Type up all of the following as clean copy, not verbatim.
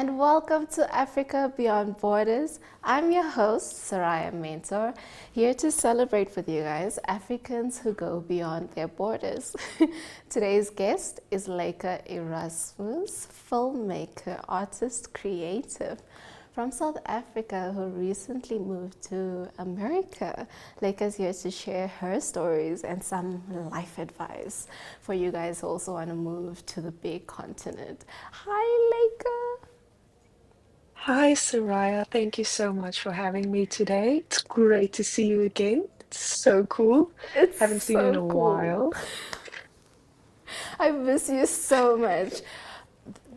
and welcome to Africa Beyond Borders. I'm your host, Soraya Mentor, here to celebrate with you guys Africans who go beyond their borders. Today's guest is Lleyke Erasmus, filmmaker, artist, creative from South Africa who recently moved to America. Lleyke is here to share her stories and some life advice for you guys who also want to move to the big continent. Hi, Lleyke. Hi, Soraya. Thank you so much for having me today. It's great to see you again. It's so cool. It's Haven't seen you in so a cool. while. I miss you so much.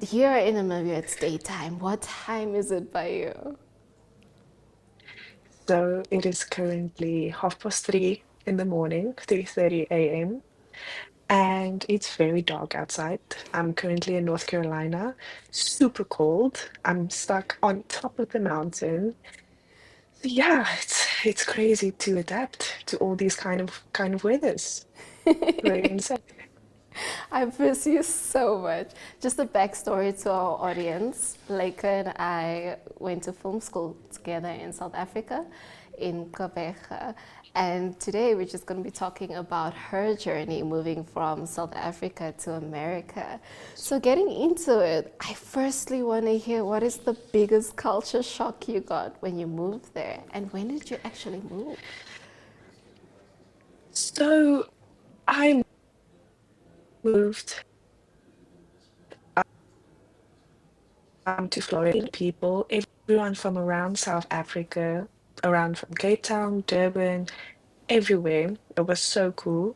Here in Namibia, it's daytime. What time is it by you? So it is currently 3:30 in the morning, 3:30 a.m., and it's very dark outside. I'm currently in North Carolina, super cold. I'm stuck on top of the mountain. So yeah, it's crazy to adapt to all these kind of weathers. Very insane. I miss you so much. Just a backstory to our audience. Lleyke and I went to film school together in South Africa, in Quebec. And today we're just going to be talking about her journey moving from South Africa to America. So, getting into it, I firstly want to hear what is the biggest culture shock you got when you moved there? And when did you actually move? So I moved to Florida. People, everyone from around South Africa, around from Cape Town, Durban, everywhere. It was so cool.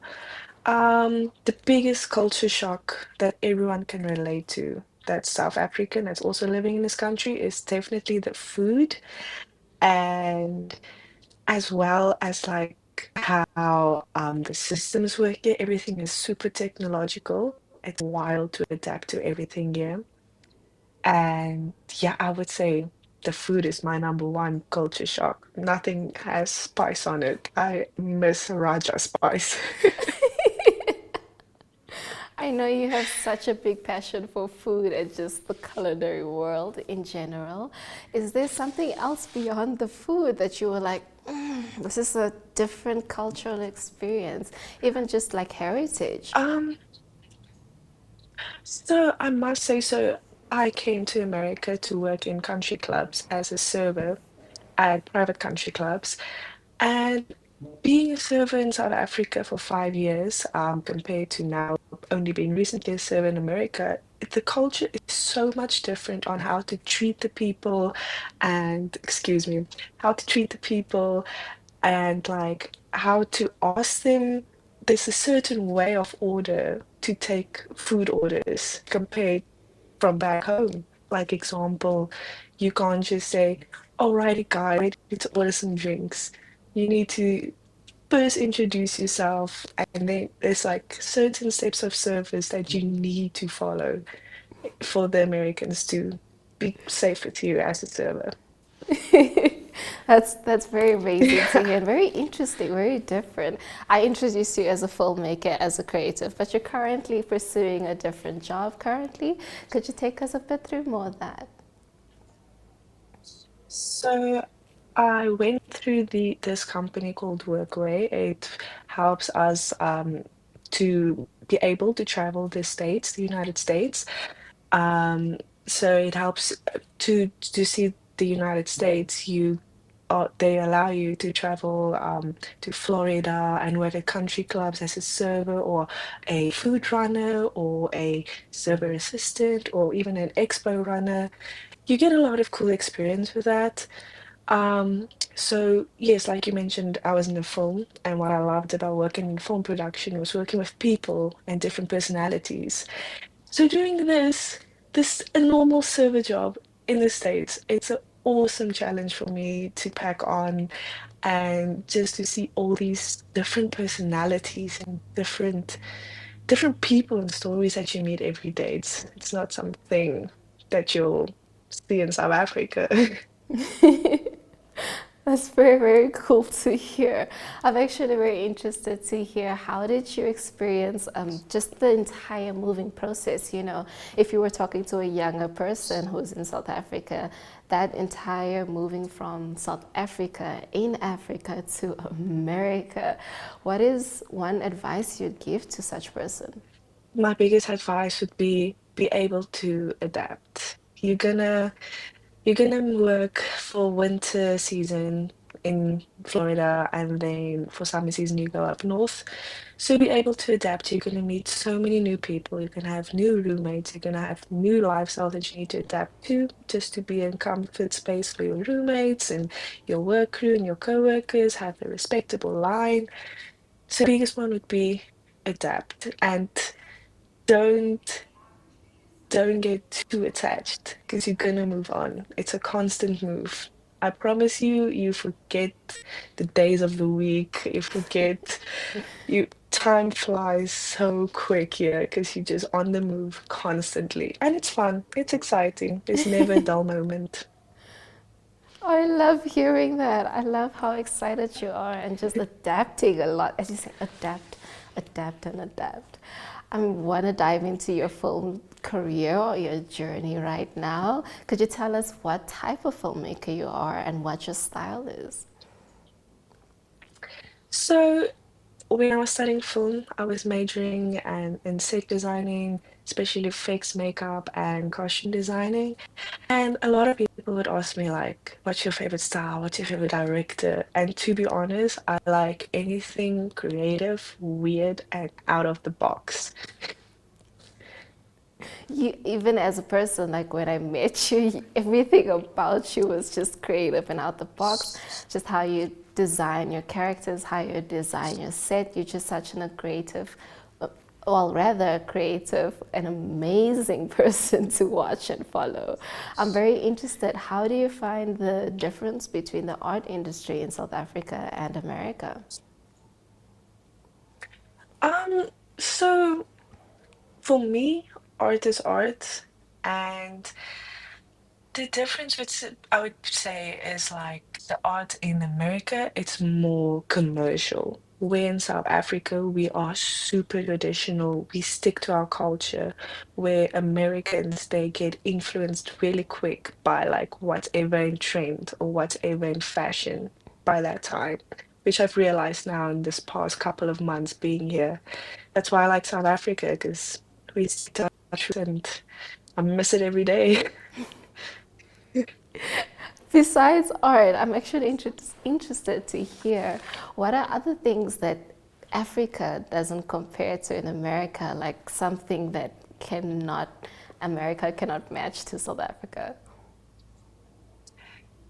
The biggest culture shock that everyone can relate to, that's South African, that's also living in this country, is definitely the food, and as well as like how the systems work here. Everything is super technological. It's wild to adapt to everything here. And yeah, I would say the food is my number one culture shock. Nothing has spice on it. I miss Raja spice. I know you have such a big passion for food and just the culinary world in general. Is there something else beyond the food that you were like, this is a different cultural experience, even just like heritage? Um, so I must say, so I came to America to work in country clubs as a server at private country clubs. And being a server in South Africa for 5 years, compared to now only being recently a server in America, the culture is so much different on how to treat the people and, excuse me, how to treat the people and like how to ask them. There's a certain way of order to take food orders compared from back home. Like example, you can't just say, "Alrighty, guys, ready to order some drinks." You need to first introduce yourself, and then there's like certain steps of service that you need to follow for the Americans to be safe with you as a server. That's very amazing to Yeah. hear and very interesting, very different. I introduced you as a filmmaker, as a creative, but you're currently pursuing a different job currently. Could you take us a bit through more of that? So I went through this company called Workway. It helps us to be able to travel the states, the United States. Um, so it helps to see the United States. They allow you to travel to Florida and work at country clubs as a server or a food runner or a server assistant or even an expo runner. You get a lot of cool experience with that. So yes, like you mentioned, I was in a film, and what I loved about working in film production was working with people and different personalities. So doing this a normal server job in the States, it's an awesome challenge for me to pack on and just to see all these different personalities and different people and stories that you meet every day. It's not something that you'll see in South Africa. That's very, very cool to hear. I'm actually very interested to hear how did you experience just the entire moving process? You know, if you were talking to a younger person who's in South Africa, that entire moving from South Africa in Africa to America, what is one advice you'd give to such person? My biggest advice would be able to adapt. You're gonna work for winter season in Florida, and then for summer season you go up north. So be able to adapt. You're gonna meet so many new people. You're gonna have new roommates. You're gonna have new lifestyle that you need to adapt to just to be in comfort space for your roommates and your work crew and your co-workers, have a respectable line. So biggest one would be adapt and don't don't get too attached because you're gonna move on. It's a constant move. I promise you, you forget the days of the week. You forget you time flies so quick here because you're just on the move constantly. And it's fun. It's exciting. There's never a dull moment. I love hearing that. I love how excited you are and just adapting a lot. As you say, adapt, adapt, and adapt. I want to dive into your film career or your journey right now. Could you tell us what type of filmmaker you are and what your style is? So when I was studying film, I was majoring in set designing, especially effects, makeup, and costume designing. And a lot of people would ask me like, what's your favorite style? What's your favorite director? And to be honest, I like anything creative, weird, and out of the box. You, even as a person, like when I met you, everything about you was just creative and out the box. Just how you design your characters, how you design your set. You're just such a creative, well, rather creative and amazing person to watch and follow. I'm very interested. How do you find the difference between the art industry in South Africa and America? Um, so for me, art is art, and the difference with I would say is like the art in America, it's more commercial. Where in South Africa, we are super traditional. We stick to our culture. Where Americans, they get influenced really quick by like whatever in trend or whatever in fashion by that time, which I've realized now in this past couple of months being here. That's why I like South Africa, because we stick to our truth and I miss it every day. Besides art, I'm actually interested to hear what are other things that Africa doesn't compare to in America, like something that America cannot match to South Africa.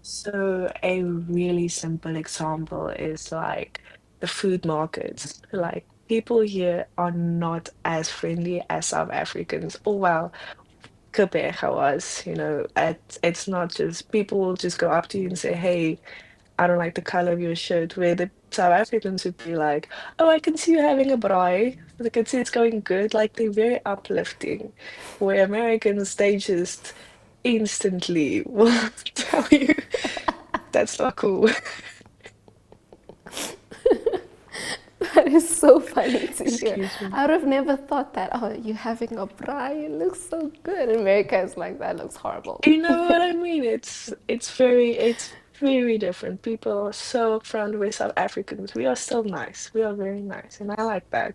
So a really simple example is like the food markets. Like people here are not as friendly as South Africans. Oh well, Quebec was, it's not just people will just go up to you and say, "Hey, I don't like the color of your shirt," where the South Africans would be like, "Oh, I can see you having a braai. I can see it's going good." Like they're very uplifting. Where Americans, they just instantly will tell you that's not cool. That is so funny to hear. Excuse me. I would have never thought that. Oh, you're having a bra, it looks so good. In America, it's like that looks horrible. You know what I mean? It's very different. People are so upfront with South Africans. We are still nice. We are very nice, and I like that.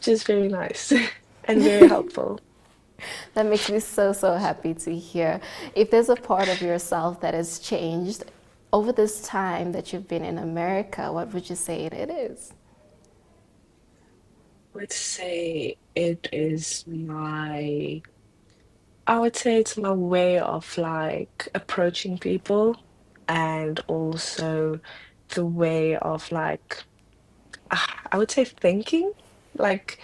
Just very nice and very helpful. That makes me so, so happy to hear. If there's a part of yourself that has changed over this time that you've been in America, what would you say it is? Would say it is I would say it's my way of like approaching people and also the way of like I would say thinking. Like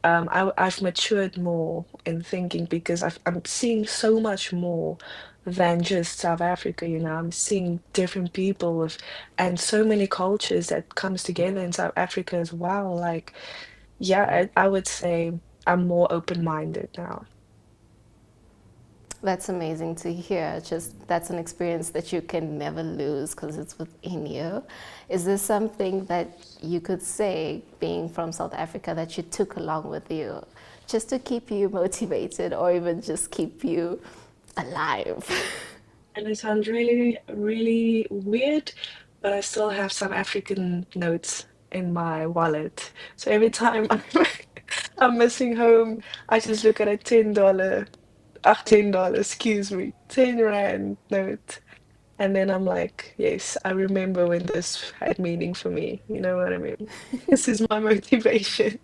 I've matured more in thinking because I'm seeing so much more than just South Africa, I'm seeing different people with and so many cultures that comes together in South Africa as well. Like, yeah, I would say I'm more open-minded now. That's amazing to hear. Just that's an experience that you can never lose because it's within you. Is this something that you could say, being from South Africa, that you took along with you just to keep you motivated or even just keep you alive? And it sounds really, really weird, but I still have some African notes in my wallet. So every time I'm missing home, I just look at a $10, $10, excuse me, 10 Rand note. And then I'm like, yes, I remember when this had meaning for me. You know what I mean? This is my motivation.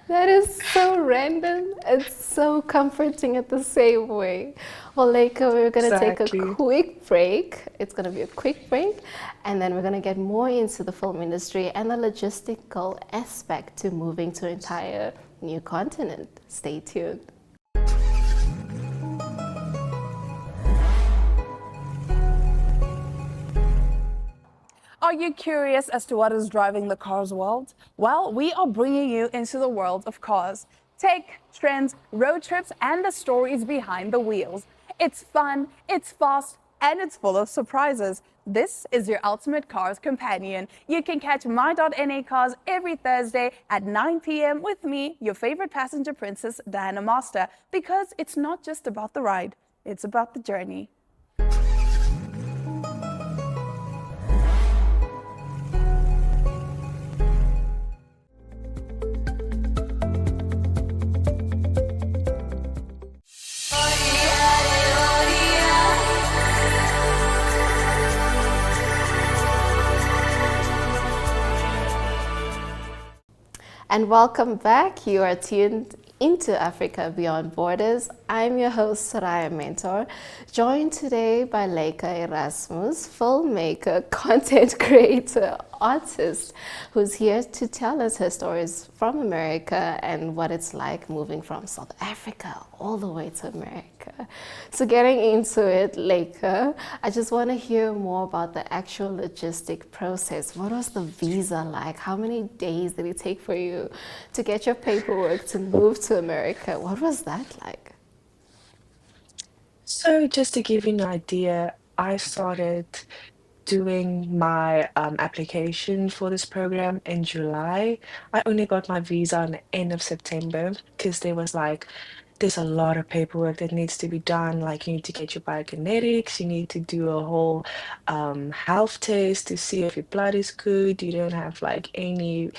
That is so random. It's so comforting at the same way. Well, Leica, we're going to take a Exactly. quick break. It's going to be a quick break, and then we're going to get more into the film industry and the logistical aspect to moving to an entire new continent. Stay tuned. Are you curious as to what is driving the cars world? Well, we are bringing you into the world of cars. Tech, trends, road trips, and the stories behind the wheels. It's fun, it's fast, and it's full of surprises. This is your ultimate cars companion. You can catch My.NA Cars every Thursday at 9 p.m. with me, your favorite passenger princess, Diana Master, because it's not just about the ride, it's about the journey. And welcome back. You are tuned into Africa Beyond Borders. I'm your host, Soraya Mentor, joined today by Lleyke Erasmus, filmmaker, content creator, artist, who's here to tell us her stories from America and what it's like moving from South Africa all the way to America. So getting into it, Lleyke, I just want to hear more about the actual logistic process. What was the visa like? How many days did it take for you to get your paperwork to move to America? What was that like? So just to give you an idea, I started doing my application for this program in July. I only got my visa on the end of September because there was like, there's a lot of paperwork that needs to be done. Like you need to get your biokinetics, you need to do a whole health test to see if your blood is good. You don't have like any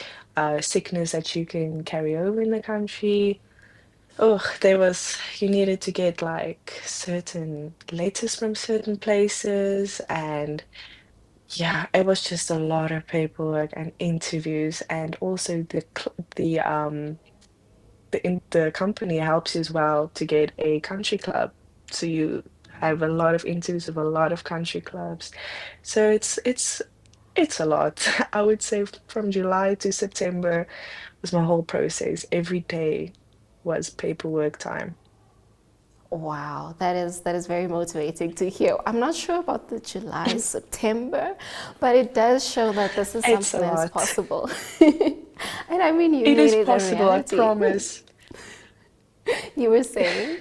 sickness that you can carry over in the country. Oh, you needed to get like certain letters from certain places, and yeah, it was just a lot of paperwork and interviews, and also the company helps you as well to get a country club. So you have a lot of interviews with a lot of country clubs. So it's a lot. I would say from July to September was my whole process. Every day was paperwork time. Wow, that is very motivating to hear. I'm not sure about the July, September, but it does show that this is It's something a that is lot. possible. And I mean, you It made is it a possible, I reality. promise. You were saying?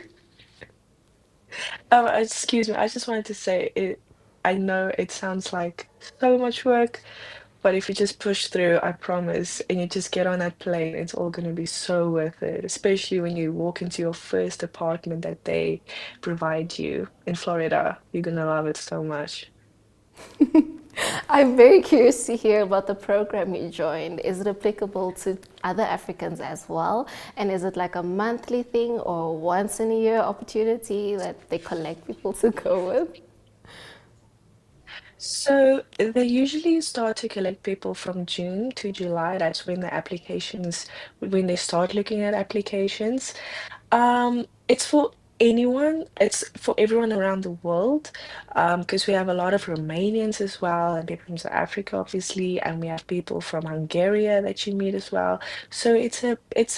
Excuse me, I just wanted to say it. I know it sounds like so much work, but if you just push through, I promise, and you just get on that plane, it's all going to be so worth it, especially when you walk into your first apartment that they provide you in Florida. You're going to love it so much. I'm very curious to hear about the program you joined. Is it applicable to other Africans as well? And is it like a monthly thing or once in a year opportunity that they collect people to go with? So they usually start to collect people from June to July. That's when they start looking at applications. It's for anyone. It's for everyone around the world. Because we have a lot of Romanians as well, and people from South Africa, obviously, and we have people from Hungary that you meet as well. So it's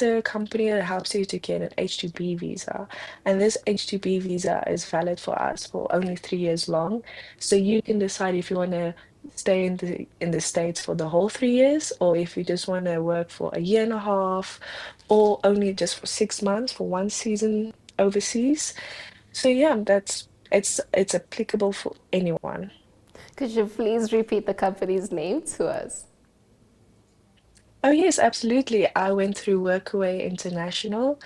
a company that helps you to get an H-2B visa, and this H-2B visa is valid for us for only 3 years long. So you can decide if you want to stay in the States for the whole 3 years, or if you just want to work for a year and a half, or only just for 6 months for one season. overseas. So yeah, it's applicable for anyone. Could you please repeat the company's name to us? Oh yes, absolutely. I went through Workaway International.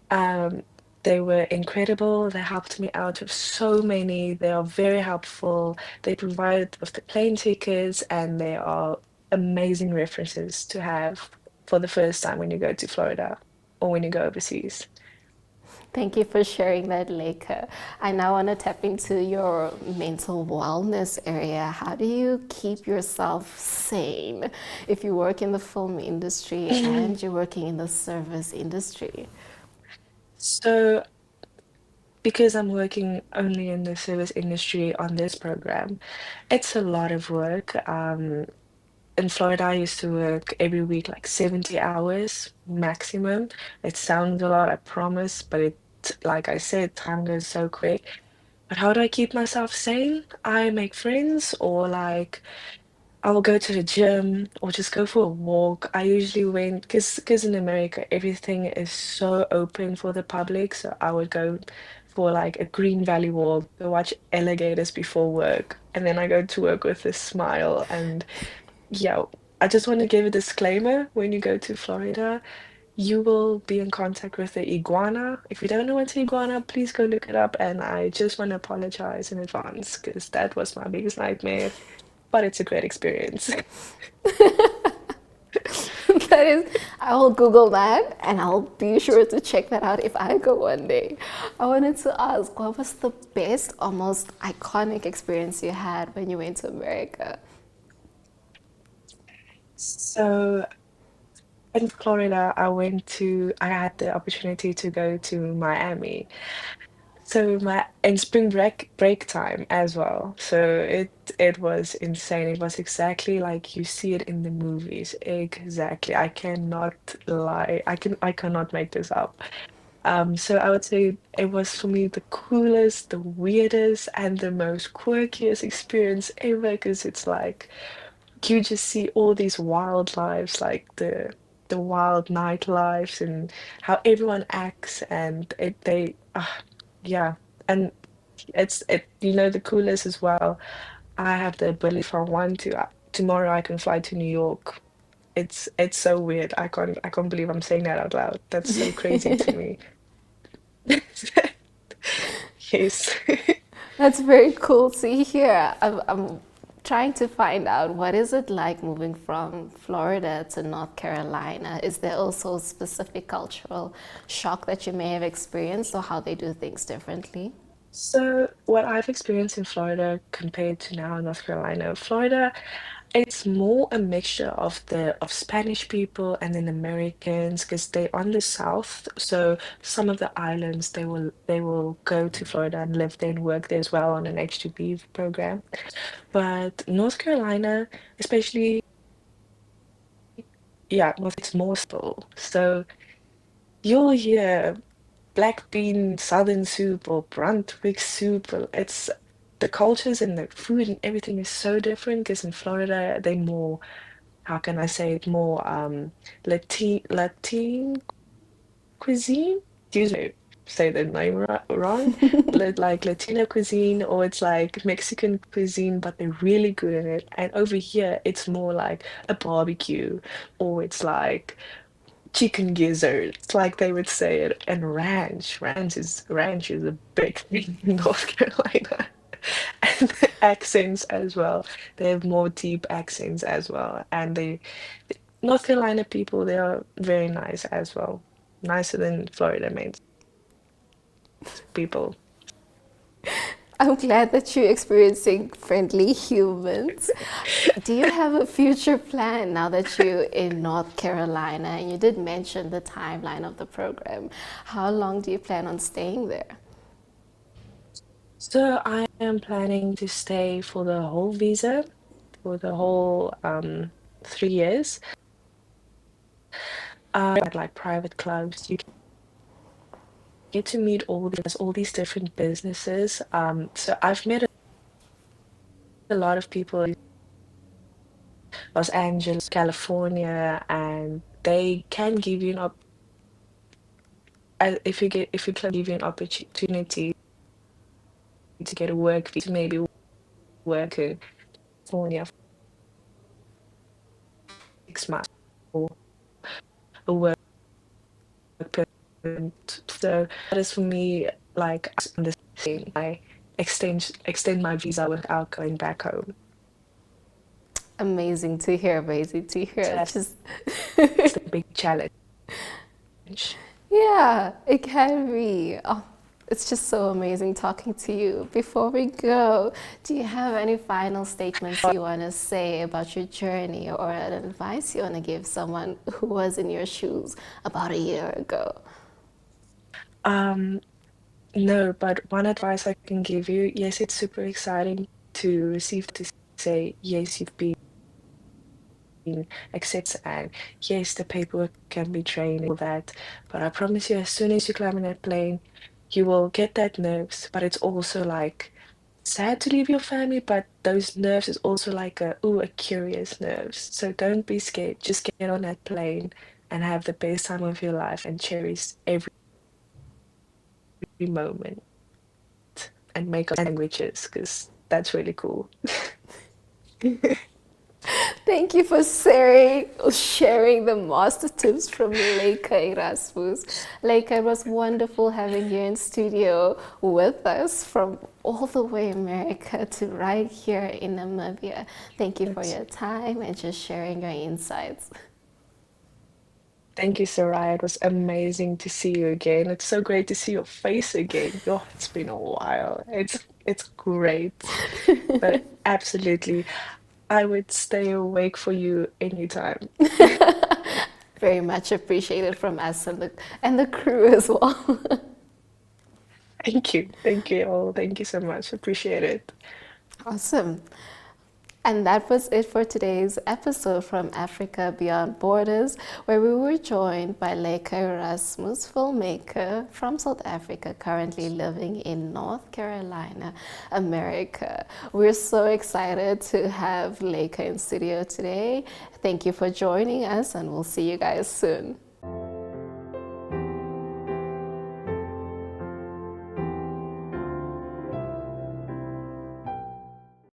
Um, they were incredible. They helped me out with so many. They are very helpful. They provide with the plane tickets, and they are amazing references to have for the first time when you go to Florida or when you go overseas. Thank you for sharing that, Lleyke. I now want to tap into your mental wellness area. How do you keep yourself sane if you work in the film industry and you're working in the service industry? So, because I'm working only in the service industry on this program, it's a lot of work. In Florida, I used to work every week like 70 hours maximum. It sounds a lot, I promise, but like I said, time goes so quick. But how do I keep myself sane? I make friends, or like I'll go to the gym or just go for a walk. I usually went because in America everything is so open for the public. So I would go for like a Green Valley walk, go watch alligators before work, and then I go to work with a smile. And yeah, I just want to give a disclaimer when you go to Florida, you will be in contact with the iguana. If you don't know what's an iguana, please go look it up. And I just want to apologize in advance because that was my biggest nightmare, but it's a great experience. That is, I will Google that and I'll be sure to check that out if I go one day. I wanted to ask, what was the best or most iconic experience you had when you went to America? So in Florida, I had the opportunity to go to Miami. So my in spring break time as well. So it was insane. It was exactly like you see it in the movies. Exactly. I cannot lie. I cannot make this up. So I would say it was for me the coolest, the weirdest, and the most quirkiest experience ever because it's like you just see all these wildlives, like the wild nightlives and how everyone acts, and yeah, and the coolest as well. I have the ability from one to tomorrow I can fly to New York. It's so weird. I can't believe I'm saying that out loud. That's so crazy to me. Yes. That's very cool to hear. I'm trying to find out what is it like moving from Florida to North Carolina. Is there also a specific cultural shock that you may have experienced or how they do things differently? So what I've experienced in Florida compared to now in North Carolina, Florida, it's more a mixture of Spanish people and then Americans because they're on the south. So some of the islands they will go to Florida and live there and work there as well on an H2B program. But North Carolina, especially, yeah, it's more stable. So you'll hear black bean southern soup or Brunswick soup. It's the cultures and the food and everything is so different because in Florida they more, how can I say it, more Latin cuisine. Excuse me, say the name wrong. Like Latino cuisine, or it's like Mexican cuisine, but they're really good in it. And over here it's more like a barbecue, or it's like chicken gizzards, like they would say it, and ranch. Ranch is a big thing in North Carolina. And the accents as well. They have more deep accents as well. And North Carolina people, they are very nice as well. Nicer than Florida main people. I'm glad that you're experiencing friendly humans. Do you have a future plan now that you're in North Carolina? And you did mention the timeline of the program. How long do you plan on staying there? So I am planning to stay for the whole visa, for the whole 3 years. At like private clubs, you get to meet all these different businesses. So I've met a lot of people in Los Angeles, California, and they can give you an if you give you an opportunity to get a work visa, to maybe work in California for 6 months or a work permit. So that is for me like understanding. I extend my visa without going back home. Amazing to hear, amazing to So hear. that's Just the big challenge. yeah, it can be. Oh, it's just so amazing talking to you. Before we go, do you have any final statements you want to say about your journey or an advice you want to give someone who was in your shoes about a year ago? Um, no, but one advice I can give you, yes, it's super exciting to receive to say, yes, you've been accepted, and yes, the paperwork can be draining, all that. But I promise you, as soon as you climb in that plane, you will get that nerves, but it's also like sad to leave your family, but those nerves is also like a curious nerves. So don't be scared. Just get on that plane and have the best time of your life and cherish every moment and make sandwiches because that's really cool. Thank you for sharing the master tips from Lleyke Erasmus. Lleyke, it was wonderful having you in studio with us from all the way America to right here in Namibia. Thank you for your time and just sharing your insights. Thank you, Soraya. It was amazing to see you again. It's so great to see your face again. Oh, it's been a while. It's great. But absolutely, I would stay awake for you anytime. Very much appreciated from us and the crew as well. Thank you. Thank you all. Thank you so much. Appreciate it. Awesome. And that was it for today's episode from Africa Beyond Borders, where we were joined by Lleyke Erasmus, filmmaker from South Africa, currently living in North Carolina, America. We're so excited to have Lleyke in studio today. Thank you for joining us, and we'll see you guys soon.